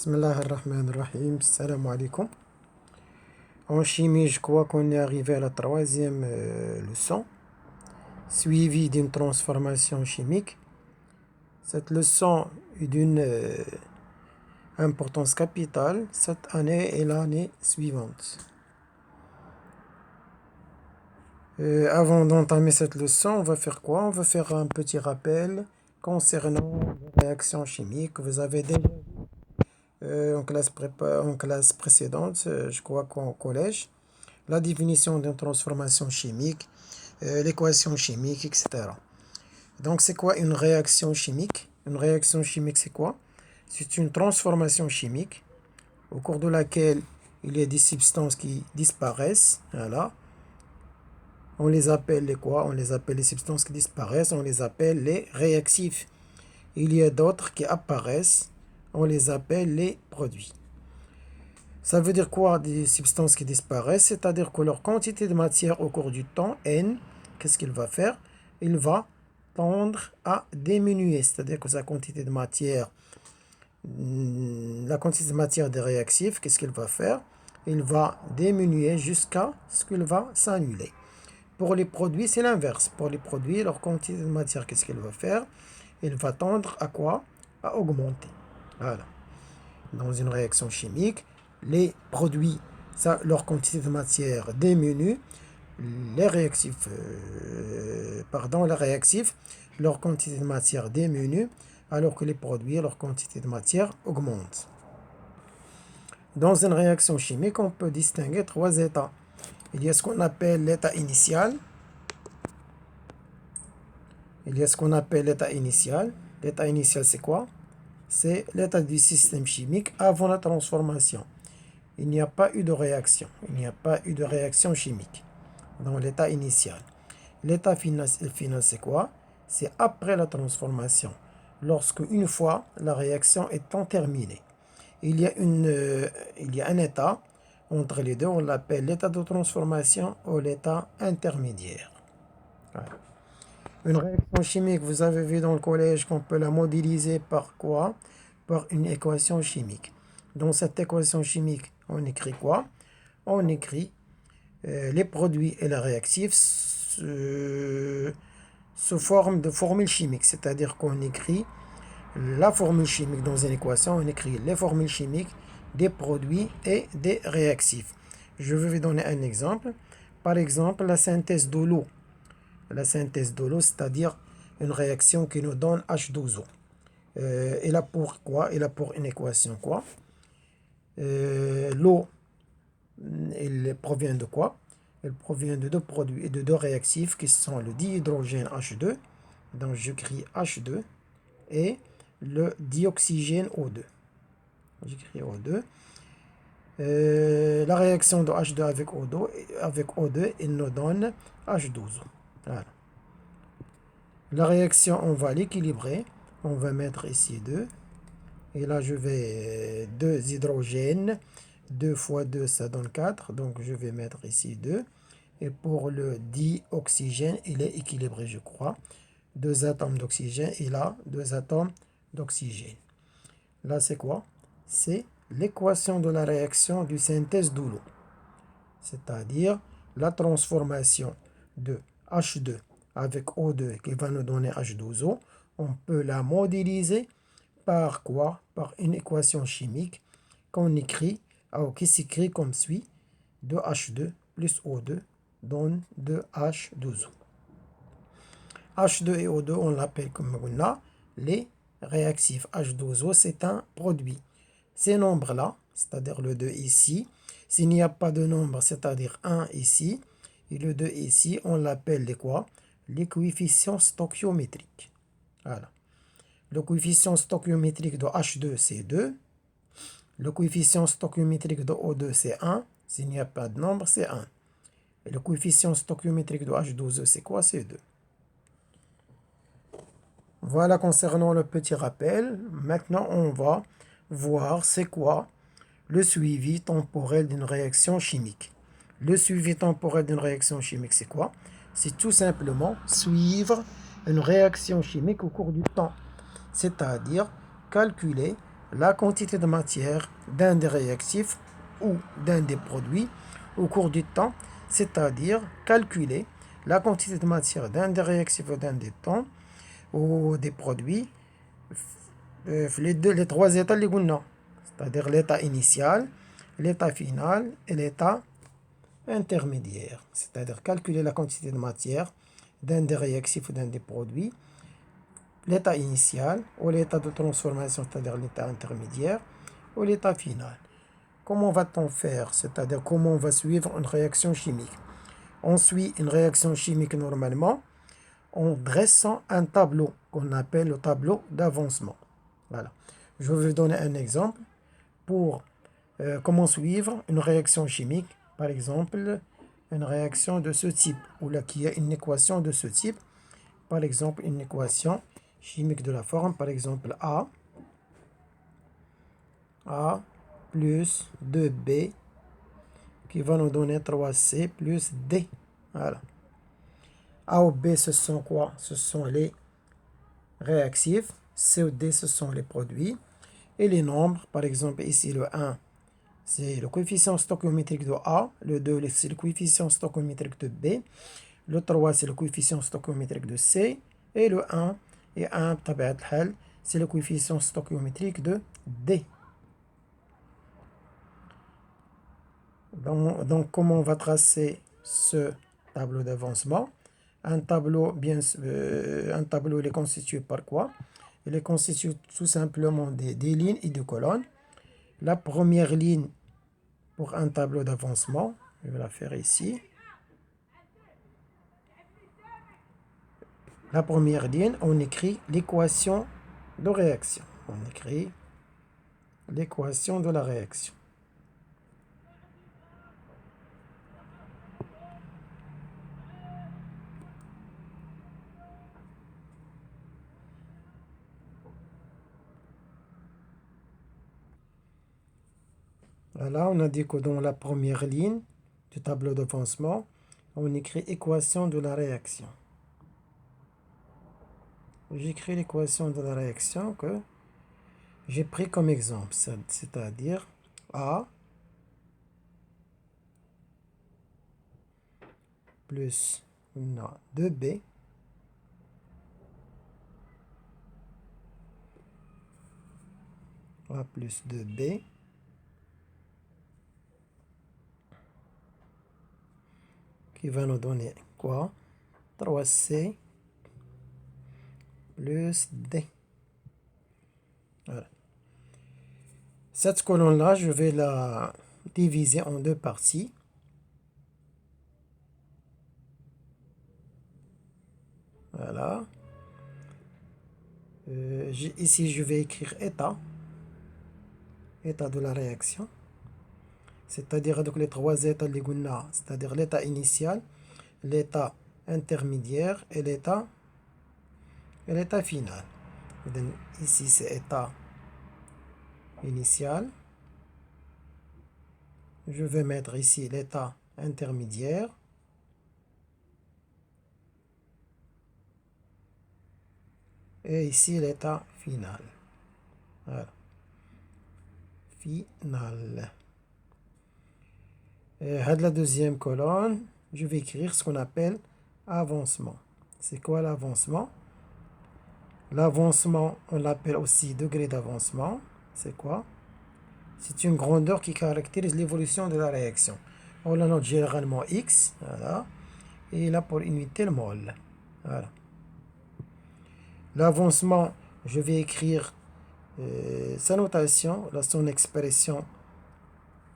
Bismillah ar-Rahman ar-Rahim, salam alaikum. En chimie, je crois qu'on est arrivé à la troisième leçon, suivie d'une transformation chimique. Cette leçon est d'une importance capitale cette année et l'année suivante. Avant d'entamer cette leçon, on va faire quoi? On va faire un petit rappel concernant les réactions chimiques. Vous avez déjà en classe précédente, je crois qu'en collège, la définition d'une transformation chimique, l'équation chimique, etc. Donc, c'est quoi une réaction chimique? Une réaction chimique, c'est quoi? C'est une transformation chimique au cours de laquelle il y a des substances qui disparaissent. Voilà. On les appelle les quoi? On les appelle les substances qui disparaissent. On les appelle les réactifs. Il y a d'autres qui apparaissent. On les appelle les produits. Ça veut dire quoi des substances qui disparaissent? C'est-à-dire que leur quantité de matière au cours du temps, N, qu'est-ce qu'il va faire? Il va tendre à diminuer. C'est-à-dire que sa quantité de matière, la quantité de matière des réactifs, qu'est-ce qu'il va faire? Il va diminuer jusqu'à ce qu'il va s'annuler. Pour les produits, c'est l'inverse. Pour les produits, leur quantité de matière, qu'est-ce qu'il va faire? Il va tendre à quoi? À augmenter. Voilà. Dans une réaction chimique, les produits, leur quantité de matière diminue. Les réactifs, leur quantité de matière diminue, alors que les produits, leur quantité de matière augmente. Dans une réaction chimique, on peut distinguer trois états. Il y a ce qu'on appelle l'état initial. L'état initial, c'est quoi? C'est l'état du système chimique avant la transformation. Il n'y a pas eu de réaction. Il n'y a pas eu de réaction chimique dans l'état initial. L'état final, c'est quoi? C'est après la transformation. Lorsque, une fois la réaction étant terminée, il y a un état entre les deux. On l'appelle l'état de transformation ou l'état intermédiaire. Voilà. Une réaction chimique, vous avez vu dans le collège qu'on peut la modéliser par quoi? Par une équation chimique. Dans cette équation chimique, on écrit quoi? On écrit les produits et les réactifs sous forme de formule chimique. C'est-à-dire qu'on écrit la formule chimique dans une équation, on écrit les formules chimiques des produits et des réactifs. Je vais vous donner un exemple. Par exemple, la synthèse de l'eau. La synthèse de l'eau, c'est-à-dire une réaction qui nous donne H2O. Elle a pour quoi? Elle a pour une équation quoi? L'eau, elle provient de quoi? Elle provient de deux produits et de deux réactifs qui sont le dihydrogène H2, donc j'écris H2, et le dioxygène O2. J'écris O2. La réaction de H2 avec O2, il nous donne H12O. Voilà. La réaction, on va l'équilibrer. On va mettre ici 2. Et là, je vais 2 hydrogènes. 2 fois 2, ça donne 4. Donc, je vais mettre ici 2. Et pour le dioxygène, il est équilibré, je crois. 2 atomes d'oxygène et là, 2 atomes d'oxygène. Là, c'est quoi? C'est l'équation de la réaction de synthèse de l'eau. C'est-à-dire la transformation de H2 avec O2 qui va nous donner H2O. On peut la modéliser par quoi? Par une équation chimique qui s'écrit comme suit. 2H2 plus O2 donne 2H2O. H2 et O2, on l'appelle comme on a les réactifs. H2O, c'est un produit. Ces nombres-là, c'est-à-dire le 2 ici, s'il n'y a pas de nombre, c'est-à-dire 1 ici, et le 2 ici, on l'appelle les quoi? Les coefficients stoichiométriques. Voilà. Le coefficient stoichiométrique de H2, c'est 2. Le coefficient stoichiométrique de O2, c'est 1. S'il n'y a pas de nombre, c'est 1. Et le coefficient stoichiométrique de H12, c'est quoi? C'est 2. Voilà concernant le petit rappel. Maintenant, on va voir c'est quoi le suivi temporel d'une réaction chimique. Le suivi temporel d'une réaction chimique, c'est quoi? C'est tout simplement suivre une réaction chimique au cours du temps. C'est-à-dire calculer la quantité de matière d'un des réactifs ou d'un des produits au cours du temps, c'est-à-dire calculer la quantité de matière d'un des réactifs ou d'un des temps ou des produits les trois états اللي قلنا, c'est-à-dire l'état initial, l'état final et l'état intermédiaire, c'est-à-dire calculer la quantité de matière d'un des réactifs ou d'un des produits, l'état initial ou l'état de transformation, c'est-à-dire l'état intermédiaire ou l'état final. Comment va-t-on faire? C'est-à-dire comment on va suivre une réaction chimique? On suit une réaction chimique normalement en dressant un tableau qu'on appelle le tableau d'avancement. Voilà. Je vais vous donner un exemple pour comment suivre une réaction chimique. Par exemple, une réaction de ce type, ou là qui a une équation de ce type. Par exemple, une équation chimique de la forme, par exemple A plus 2B qui va nous donner 3C plus D. Voilà. A ou B, ce sont quoi? Ce sont les réactifs. C ou D, ce sont les produits. Et les nombres, par exemple ici le 1, c'est le coefficient stoichiométrique de A. Le 2, c'est le coefficient stoichiométrique de B. Le 3, c'est le coefficient stoichiométrique de C. Et le 1 et 1, c'est le coefficient stoichiométrique de D. Donc, comment on va tracer ce tableau d'avancement? Un tableau, il est constitué par quoi? Il est constitué tout simplement des lignes et des colonnes. La première ligne pour un tableau d'avancement, je vais la faire ici. La première ligne, on écrit l'équation de réaction. On écrit l'équation de la réaction. Voilà, on a dit que dans la première ligne du tableau d'avancement, on écrit équation de la réaction. J'écris l'équation de la réaction que j'ai pris comme exemple, c'est-à-dire A plus 2B A plus 2B qui va nous donner quoi? 3C plus D. Voilà. Cette colonne-là, je vais la diviser en deux parties. Voilà. Ici, je vais écrire état de la réaction. C'est-à-dire donc les trois états اللي قلنا, c'est-à-dire l'état initial, l'état intermédiaire et l'état final. Donc, ici, c'est état initial. Je vais mettre ici l'état intermédiaire. Et ici l'état final. Voilà. Final. Et à la deuxième colonne, je vais écrire ce qu'on appelle avancement. C'est quoi l'avancement? L'avancement, on l'appelle aussi degré d'avancement. C'est quoi? C'est une grandeur qui caractérise l'évolution de la réaction. On la note généralement X. Voilà. Et là pour unité le mol. Voilà. L'avancement, je vais écrire sa notation, son expression,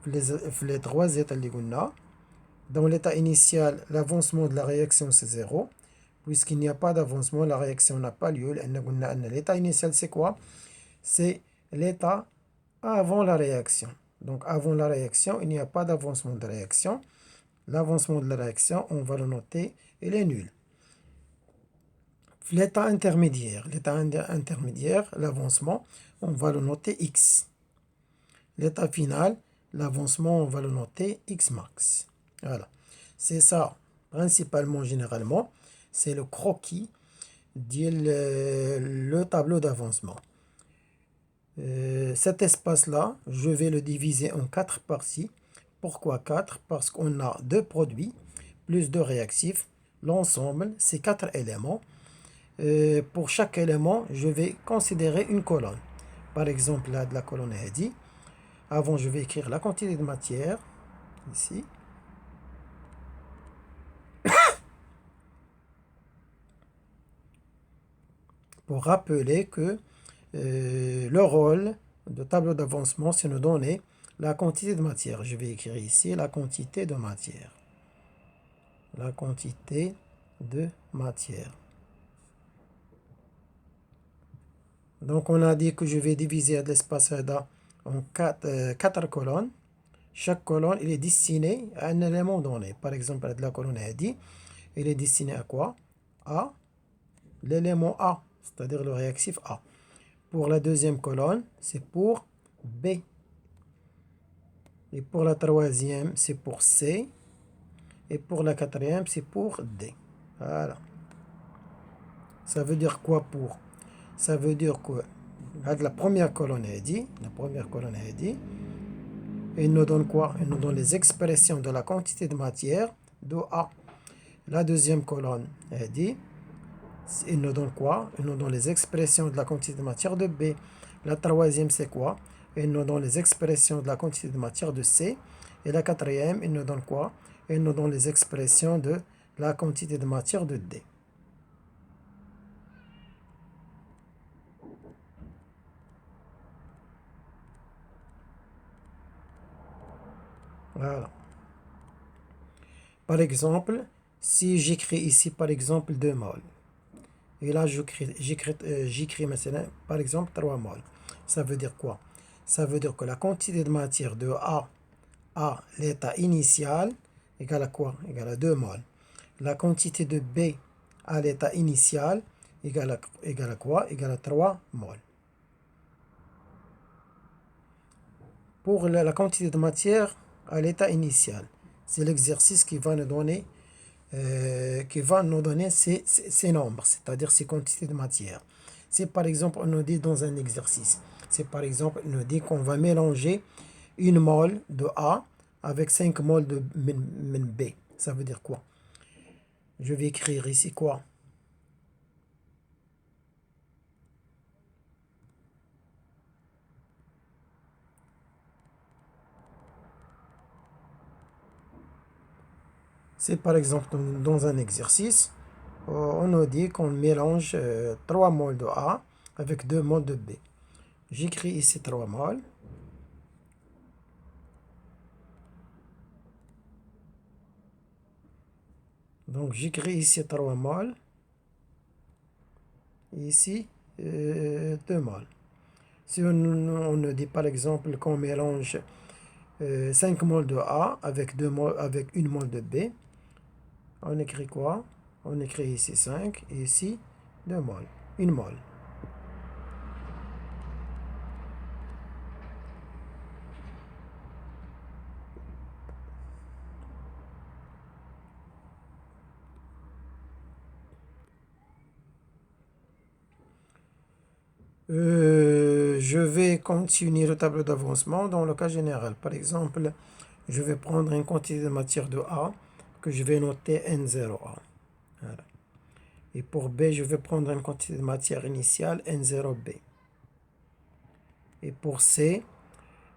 les trois états اللي قلنا. Dans l'état initial, l'avancement de la réaction c'est 0. Puisqu'il n'y a pas d'avancement, la réaction n'a pas lieu. L'état initial c'est quoi? C'est l'état avant la réaction. Donc avant la réaction, il n'y a pas d'avancement de réaction. L'avancement de la réaction, on va le noter, il est nul. L'état intermédiaire, l'avancement, on va le noter X. L'état final, l'avancement, on va le noter X max. Voilà. C'est ça, principalement, généralement, c'est le croquis le tableau d'avancement. cet espace-là, je vais le diviser en 4 parties. Pourquoi 4? Parce qu'on a 2 produits, plus 2 réactifs. L'ensemble, c'est 4 éléments. Pour chaque élément, je vais considérer une colonne. Par exemple, là, de la colonne dit. Avant, je vais écrire la quantité de matière, ici. Pour rappeler que le rôle de tableau d'avancement, c'est nous donner la quantité de matière. Je vais écrire ici la quantité de matière. La quantité de matière. Donc, on a dit que je vais diviser l'espace ADA en 4 colonnes. Chaque colonne, il est destiné à un élément donné. Par exemple, de la colonne AD, il est destiné à quoi? À l'élément A, c'est-à-dire le réactif A. Pour la deuxième colonne, c'est pour B. Et pour la troisième, c'est pour C. Et pour la quatrième, c'est pour D. Voilà. Ça veut dire quoi pour? Ça veut dire que la première colonne est dit, il nous donne quoi? Il nous donne les expressions de la quantité de matière de A. La deuxième colonne est dit, il nous donne quoi? Il nous donne les expressions de la quantité de matière de B. La troisième, c'est quoi? Il nous donne les expressions de la quantité de matière de C. Et la quatrième, il nous donne quoi? Il nous donne les expressions de la quantité de matière de D. Voilà. Par exemple, si j'écris ici, par exemple, 2 moles. Et là, j'écris maintenant, par exemple, 3 moles. Ça veut dire quoi? Ça veut dire que la quantité de matière de A à l'état initial égale à quoi? Égale à 2 moles. La quantité de B à l'état initial égale à quoi? Égale à 3 moles. Pour la quantité de matière à l'état initial, c'est l'exercice qui va nous donner ces nombres, c'est-à-dire ces quantités de matière. Si par exemple on nous dit dans un exercice, c'est par exemple on nous dit qu'on va mélanger une mole de A avec 5 moles de B. Ça veut dire quoi? Je vais écrire ici quoi? C'est par exemple dans un exercice, on nous dit qu'on mélange 3 moles de A avec 2 moles de B. J'écris ici 3 moles. Donc j'écris ici 3 moles. Ici 2 moles. Si on nous dit par exemple qu'on mélange 5 moles de A avec 1 mole de B, on écrit quoi? On écrit ici 5 et ici 2 moles. 1 mole. Je vais continuer le tableau d'avancement dans le cas général. Par exemple, je vais prendre une quantité de matière de A que je vais noter N0A. Voilà. Et pour B, je vais prendre une quantité de matière initiale N0B. Et pour C,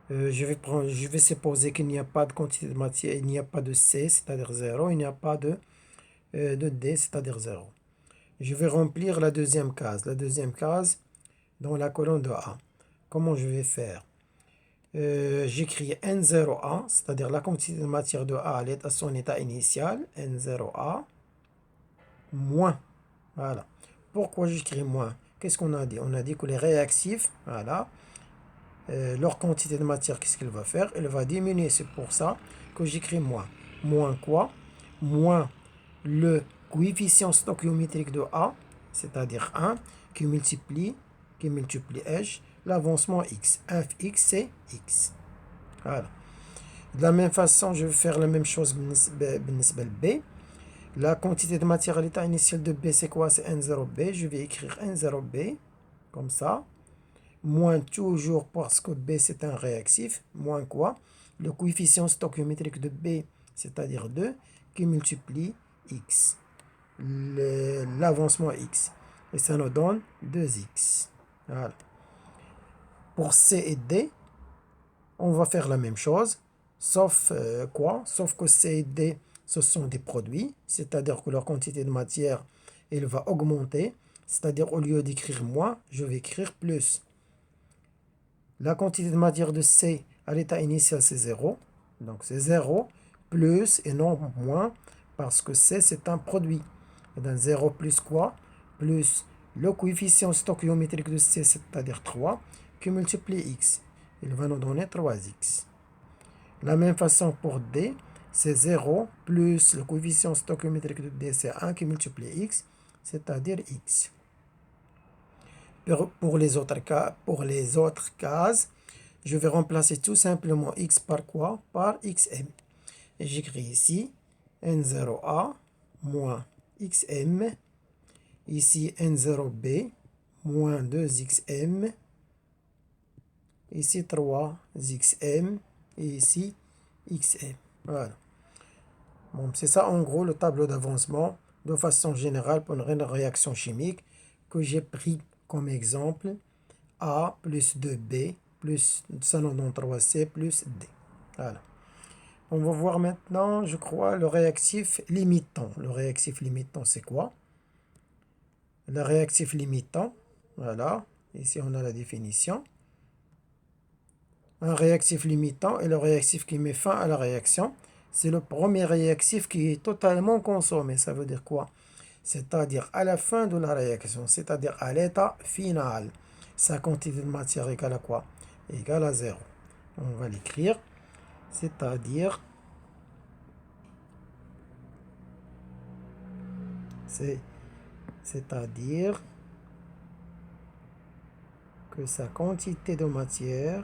je vais supposer qu'il n'y a pas de quantité de matière, il n'y a pas de C, c'est-à-dire 0, il n'y a pas de D, c'est-à-dire 0. Je vais remplir la deuxième case. La deuxième case dans la colonne de A. Comment je vais faire? J'écris N0A, c'est-à-dire la quantité de matière de A à son état initial, N0A, moins. Voilà. Pourquoi j'écris moins? Qu'est-ce qu'on a dit? On a dit que les réactifs, voilà, leur quantité de matière, qu'est-ce qu'il va faire? Il va diminuer. C'est pour ça que j'écris moins. Moins quoi? Moins le coefficient stoichiométrique de A, c'est-à-dire 1, qui multiplie H, l'avancement x. Fx, c'est x. Voilà. De la même façon, je vais faire la même chose B. La quantité de matière à l'état initial de B, c'est quoi? C'est N0B. Je vais écrire N0B, comme ça. moins toujours parce que B c'est un réactif, moins quoi? Le coefficient stoichiométrique de B, c'est-à-dire 2, qui multiplie X, l'avancement X. Et ça nous donne 2X. Voilà. Pour C et D, on va faire la même chose, sauf quoi? Sauf que C et D, ce sont des produits, c'est-à-dire que leur quantité de matière, elle va augmenter. C'est-à-dire, au lieu d'écrire moins, je vais écrire plus. La quantité de matière de C à l'état initial, c'est 0. Donc, c'est 0 plus et non moins, parce que C, c'est un produit. Et donc, 0 plus quoi? Plus le coefficient stoichiométrique de C, c'est-à-dire 3, qui multiplie X. Il va nous donner 3X. La même façon pour D, c'est 0 plus le coefficient stoichiométrique de D, c'est 1 qui multiplie X, c'est-à-dire X. Pour les autres cases, je vais remplacer tout simplement X par quoi? Par XM. Et j'écris ici N0A moins XM. Ici N0B moins 2XM. Ici 3XM. Et ici XM. Voilà. Bon, c'est ça en gros le tableau d'avancement de façon générale pour une réaction chimique que j'ai pris comme exemple A plus 2B plus ça nous donne 3C plus D. Voilà. On va voir maintenant, je crois, le réactif limitant. Le réactif limitant, c'est quoi? Le réactif limitant, voilà. Ici, on a la définition. Un réactif limitant est le réactif qui met fin à la réaction. C'est le premier réactif qui est totalement consommé. Ça veut dire quoi? C'est-à-dire à la fin de la réaction, c'est-à-dire à l'état final. Sa quantité de matière égale à quoi? Égale à 0. On va l'écrire. C'est-à-dire que sa quantité de matière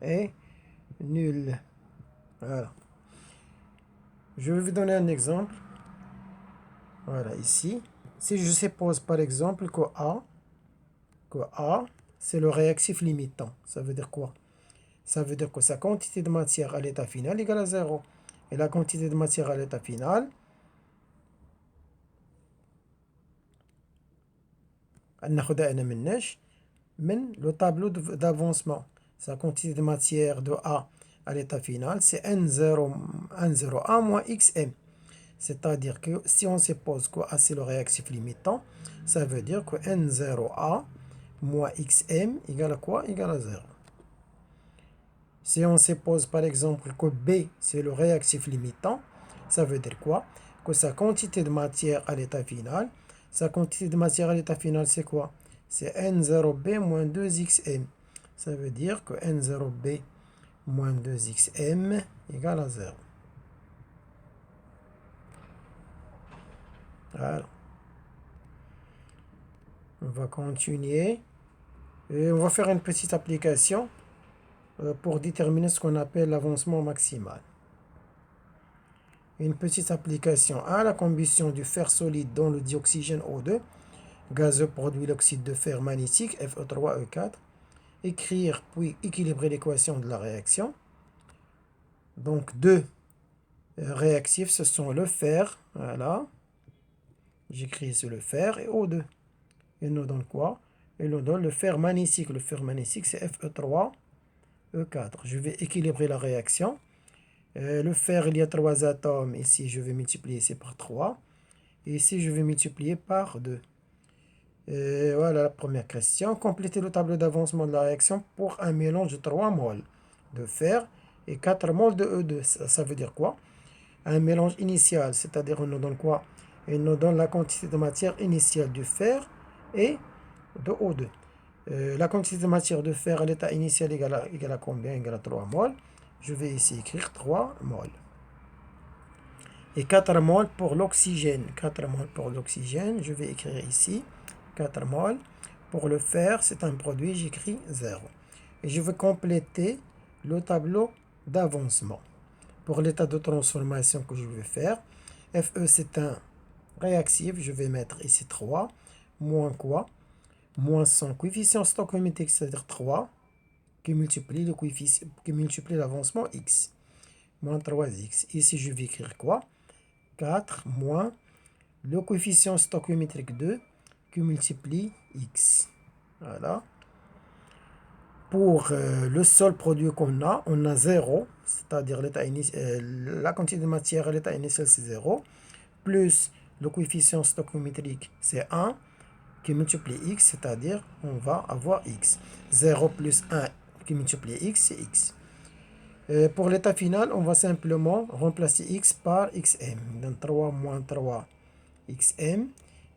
est nulle. Voilà. Je vais vous donner un exemple. Voilà, ici. Si je suppose par exemple que A, c'est le réactif limitant. Ça veut dire quoi? Ça veut dire que sa quantité de matière à l'état final égale à 0. Et la quantité de matière à l'état final, le tableau d'avancement. Sa quantité de matière de A à l'état final, c'est N0A moins XM. C'est-à-dire que si on suppose que A c'est le réactif limitant, ça veut dire que N0A moins XM égale à quoi? Égale à 0. Si on suppose par exemple que B c'est le réactif limitant, ça veut dire quoi? Que sa quantité de matière à l'état final, c'est quoi? C'est N0B moins 2XM. Ça veut dire que N0B moins 2XM égale à 0. Voilà. On va continuer. Et on va faire une petite application pour déterminer ce qu'on appelle l'avancement maximal. Une petite application à la combustion du fer solide dans le dioxygène O2. Gazeux produit l'oxyde de fer magnétique Fe3E4. Écrire puis équilibrer l'équation de la réaction. Donc deux réactifs, ce sont le fer, voilà. J'écris sur le fer et O2. Il nous donne quoi? Il nous donne le fer magnétique. Le fer magnétique, c'est Fe3E4. Je vais équilibrer la réaction. Le fer, il y a 3 atomes. Ici, je vais multiplier ici par 3. Et ici, je vais multiplier par 2. Et voilà la première question. Complétez le tableau d'avancement de la réaction pour un mélange de 3 moles de fer et 4 moles de E2. Ça veut dire quoi? Un mélange initial, c'est-à-dire on nous donne quoi? Il nous donne la quantité de matière initiale du fer et de O2. La quantité de matière de fer à l'état initial égale à combien? Égale à 3 moles. Je vais ici écrire 3 moles. Et 4 moles pour l'oxygène. 4 moles pour l'oxygène, je vais écrire ici 4 moles. Pour le fer, c'est un produit, j'écris 0. et je vais compléter le tableau d'avancement. Pour l'état de transformation que je vais faire, FE c'est un réactif, je vais mettre ici 3, moins quoi? Moins son coefficient stoichiométrique, c'est-à-dire 3, qui multiplie le coefficient, qui multiplie l'avancement x, moins 3x. Ici, je vais écrire quoi? 4 moins le coefficient stoichiométrique 2 qui multiplie x. Voilà. Pour le seul produit qu'on a, on a 0, c'est-à-dire la quantité de matière à l'état initial, c'est 0, plus le coefficient stoichiométrique, c'est 1, qui multiplie x, c'est-à-dire on va avoir x. 0 plus 1 qui multiplie x, c'est x. Pour l'état final, on va simplement remplacer x par xm. Donc 3 moins 3 xm.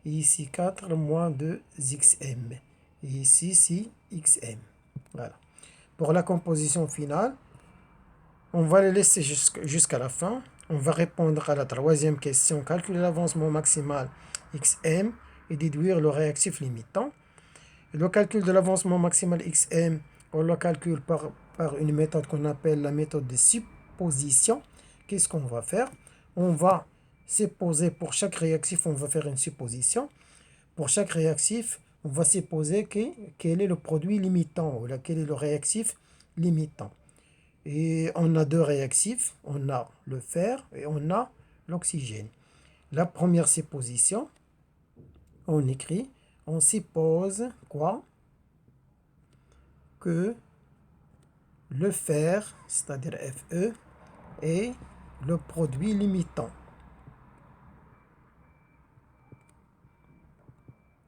Et ici 4 moins 2 xm. Et ici, c'est xm. Voilà. Pour la composition finale, on va le laisser jusqu'à la fin. On va répondre à la troisième question. Calculer l'avancement maximal xm et déduire le réactif limitant. Le calcul de l'avancement maximal xm, on le calcule par une méthode qu'on appelle la méthode de supposition. Qu'est-ce qu'on va faire? On va supposer pour chaque réactif, on va faire une supposition. Pour chaque réactif, on va supposer quel est le produit limitant ou quel est le réactif limitant. Et on a deux réactifs, on a le fer et on a l'oxygène. La première supposition, on écrit, on suppose quoi? Que le fer, c'est-à-dire Fe, est le produit limitant.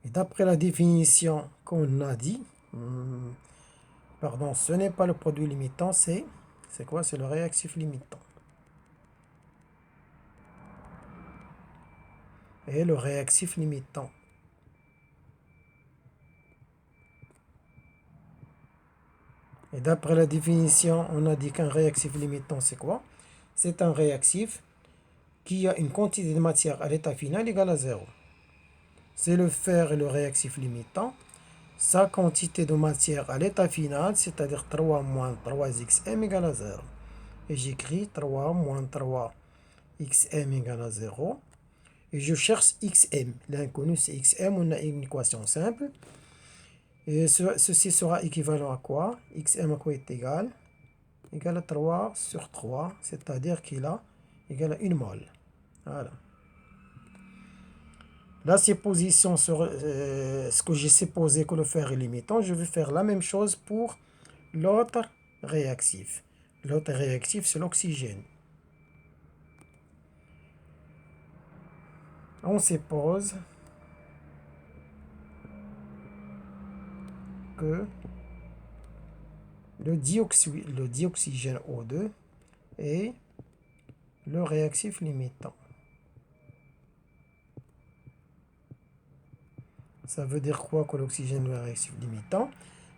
Et d'après la définition qu'on a dit, pardon, ce n'est pas le produit limitant, c'est quoi? C'est le réactif limitant. Et le réactif limitant. Et d'après la définition, on a dit qu'un réactif limitant, c'est quoi? C'est un réactif qui a une quantité de matière à l'état final égale à 0. C'est le fer et le réactif limitant. Sa quantité de matière à l'état final, c'est-à-dire 3 moins 3xm égale à 0. Et j'écris 3 moins 3xm égale à 0. Et je cherche xm. L'inconnu, c'est xm. On a une équation simple. Et ceci sera équivalent à quoi? Xm à quoi est égal? Égal à 3 sur 3, c'est-à-dire qu'il a égal à 1 mol. Voilà. La supposition sur ce que j'ai supposé que le fer est limitant, je vais faire la même chose pour l'autre réactif. L'autre réactif, c'est l'oxygène. On suppose que le dioxygène O2 est le réactif limitant. Ça veut dire quoi que l'oxygène est le réactif limitant?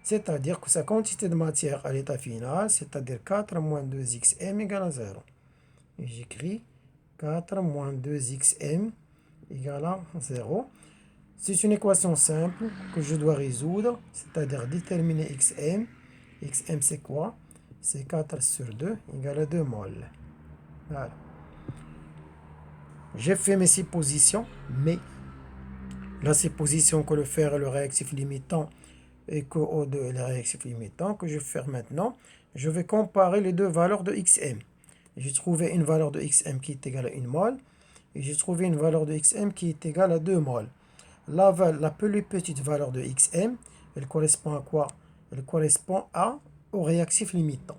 C'est-à-dire que sa quantité de matière à l'état final, c'est-à-dire 4 moins 2xm égale à 0. Et j'écris 4 moins 2xm égale à 0. C'est une équation simple que je dois résoudre, c'est-à-dire déterminer xm. Xm c'est quoi? C'est 4 sur 2 égale à 2 mol. Voilà. J'ai fait mes suppositions, mais la supposition que le fer est le réactif limitant et que O2 est le réactif limitant, que je vais faire maintenant, je vais comparer les deux valeurs de xm. J'ai trouvé une valeur de xm qui est égale à 1 mol, et j'ai trouvé une valeur de xm qui est égale à 2 mol. La plus petite valeur de xm, elle correspond à quoi? Elle correspond au réactif limitant.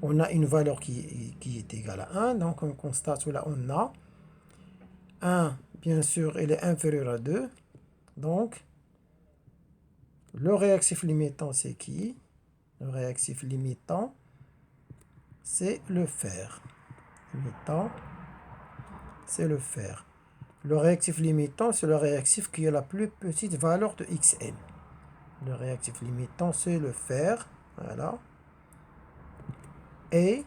On a une valeur qui est égale à 1, donc on constate que là on a 1, bien sûr, elle est inférieure à 2, donc le réactif limitant c'est qui? Le réactif limitant, c'est le fer. Limitant, c'est le fer. Le réactif limitant, c'est le réactif qui a la plus petite valeur de xm. Le réactif limitant, c'est le fer. Voilà. Et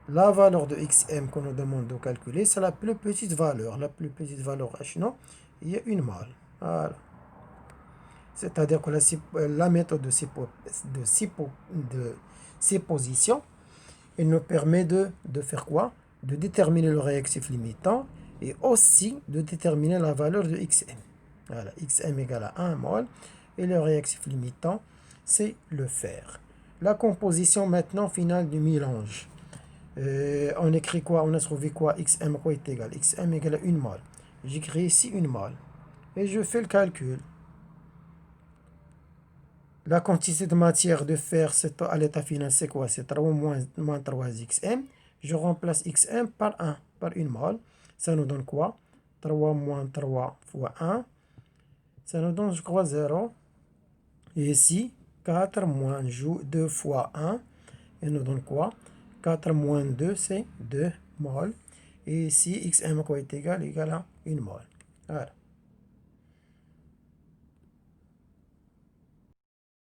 la valeur de xm qu'on nous demande de calculer, c'est la plus petite valeur. La plus petite valeur H, non, il y a 1 mol. Voilà. c'est-à-dire que la méthode de séposition, elle nous permet de faire quoi? De déterminer le réactif limitant et aussi de déterminer la valeur de Xm. Voilà, Xm égale à 1 mol et le réactif limitant, c'est le fer. La composition maintenant finale du mélange. On écrit quoi? On a trouvé quoi? Xm quoi est égal? Xm égale à 1 mol. J'écris ici 1 mol. Et je fais le calcul. La quantité de matière de fer à l'état final, c'est quoi? C'est 3 moins 3 Xm. Je remplace Xm par 1, par 1 mol. Ça nous donne quoi? 3 moins 3 fois 1. Ça nous donne, je crois, 0. Et ici, 4 moins 2 fois 1. Et nous donne quoi? 4 moins 2, c'est 2 mol. Et ici, Xm quoi est égal à 1 mol. Voilà.